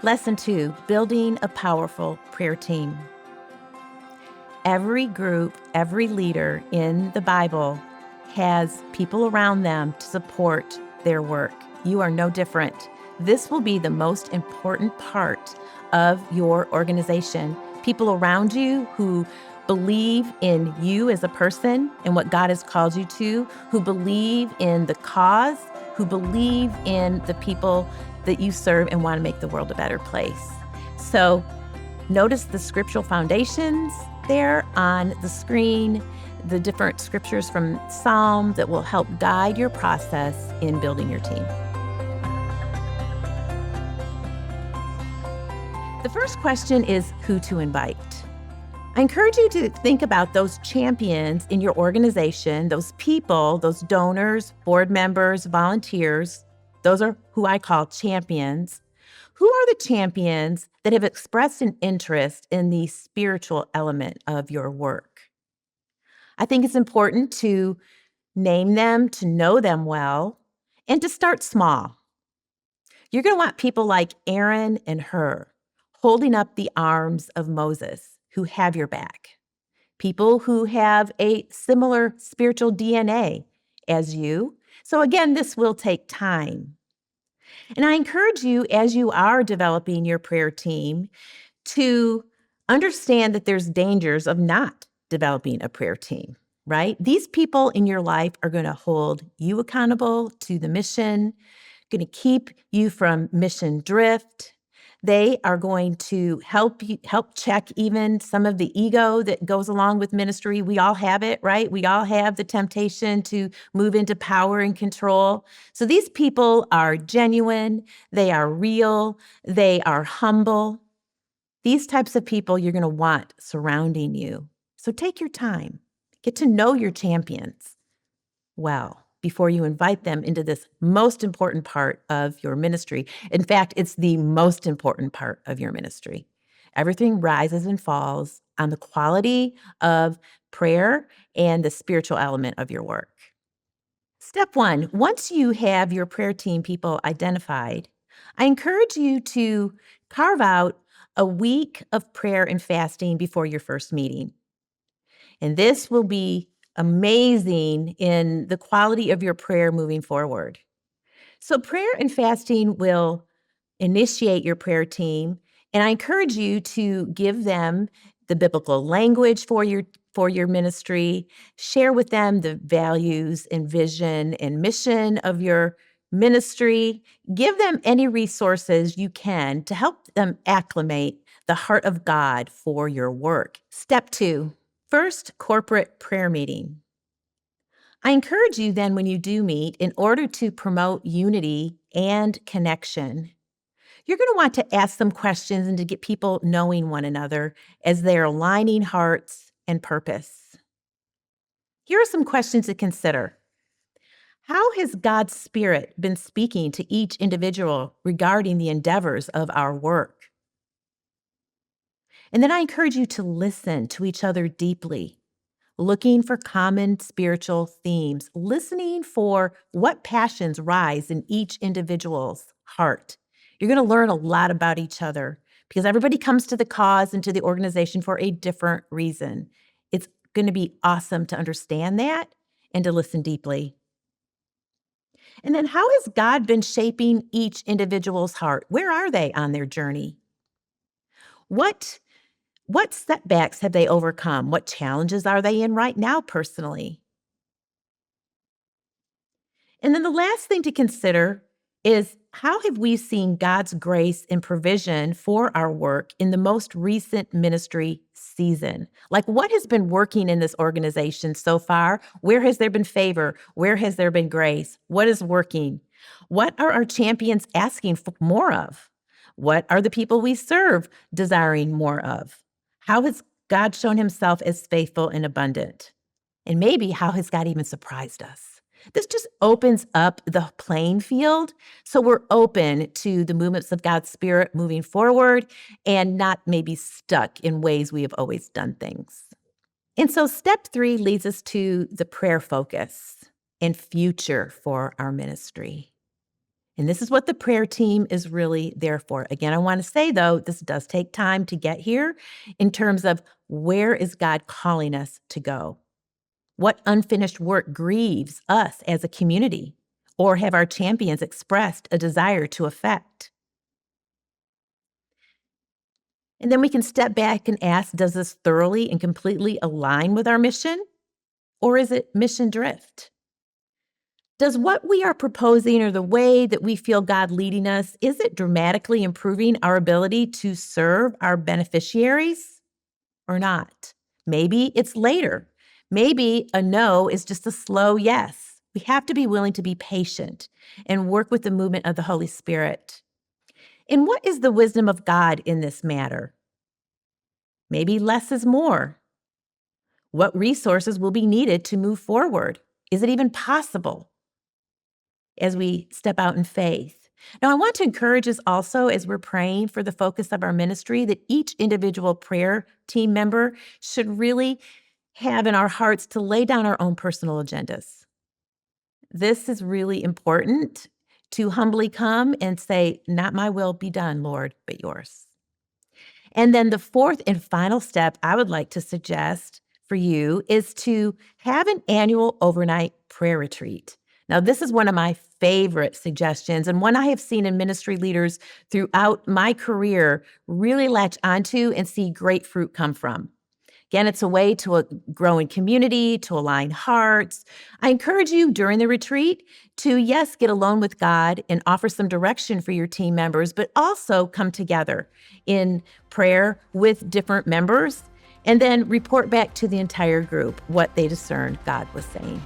Lesson 2, building a powerful prayer team. Every group, every leader in the Bible has people around them to support their work. You are no different. This will be the most important part of your organization. People around you who believe in you as a person and what God has called you to, who believe in the cause, who believe in the people that you serve and want to make the world a better place. So notice the scriptural foundations there on the screen, the different scriptures from Psalm that will help guide your process in building your team. The first question is who to invite. I encourage you to think about those champions in your organization, those people, those donors, board members, volunteers. Those are who I call champions. Who are the champions that have expressed an interest in the spiritual element of your work? I think it's important to name them, to know them well, and to start small. You're going to want people like Aaron and Hur holding up the arms of Moses who have your back. People who have a similar spiritual DNA as you. So again, this will take time. And I encourage you, as you are developing your prayer team, to understand that there's dangers of not developing a prayer team, right? These people in your life are going to hold you accountable to the mission, going to keep you from mission drift. They are going to help check even some of the ego that goes along with ministry. We all have it, right? We all have the temptation to move into power and control. So these people are genuine, they are real, they are humble. These types of people you're going to want surrounding you. So take your time. Get to know your champions well before you invite them into this most important part of your ministry. In fact, it's the most important part of your ministry. Everything rises and falls on the quality of prayer and the spiritual element of your work. Step 1, once you have your prayer team people identified, I encourage you to carve out a week of prayer and fasting before your first meeting. And this will be amazing in the quality of your prayer moving forward. So, prayer and fasting will initiate your prayer team, and I encourage you to give them the biblical language for your ministry, share with them the values and vision and mission of your ministry, give them any resources you can to help them acclimate the heart of God for your work. Step 2, first corporate prayer meeting. I encourage you then when you do meet, in order to promote unity and connection, you're going to want to ask some questions and to get people knowing one another as they're aligning hearts and purpose. Here are some questions to consider. How has God's Spirit been speaking to each individual regarding the endeavors of our work? And then I encourage you to listen to each other deeply, looking for common spiritual themes, listening for what passions rise in each individual's heart. You're going to learn a lot about each other because everybody comes to the cause and to the organization for a different reason. It's going to be awesome to understand that and to listen deeply. And then, how has God been shaping each individual's heart? Where are they on their journey? What what setbacks have they overcome? What challenges are they in right now personally? And then the last thing to consider is how have we seen God's grace and provision for our work in the most recent ministry season? Like, what has been working in this organization so far? Where has there been favor? Where has there been grace? What is working? What are our champions asking for more of? What are the people we serve desiring more of? How has God shown himself as faithful and abundant? And maybe how has God even surprised us? This just opens up the playing field so we're open to the movements of God's Spirit moving forward and not maybe stuck in ways we have always done things. And so, step 3 leads us to the prayer focus and future for our ministry. And this is what the prayer team is really there for. Again, I want to say, though, this does take time to get here in terms of where is God calling us to go? What unfinished work grieves us as a community? Or have our champions expressed a desire to affect? And then we can step back and ask, does this thoroughly and completely align with our mission? Or is it mission drift? Does what we are proposing or the way that we feel God leading us, is it dramatically improving our ability to serve our beneficiaries or not? Maybe it's later. Maybe a no is just a slow yes. We have to be willing to be patient and work with the movement of the Holy Spirit. And what is the wisdom of God in this matter? Maybe less is more. What resources will be needed to move forward? Is it even possible as we step out in faith? Now, I want to encourage us also as we're praying for the focus of our ministry that each individual prayer team member should really have in our hearts to lay down our own personal agendas. This is really important to humbly come and say, not my will be done, Lord, but yours. And then the fourth and final step I would like to suggest for you is to have an annual overnight prayer retreat. Now, this is one of my favorite suggestions and one I have seen in ministry leaders throughout my career really latch onto and see great fruit come from. Again, it's a way to grow in community, to align hearts. I encourage you during the retreat to, yes, get alone with God and offer some direction for your team members, but also come together in prayer with different members and then report back to the entire group what they discerned God was saying.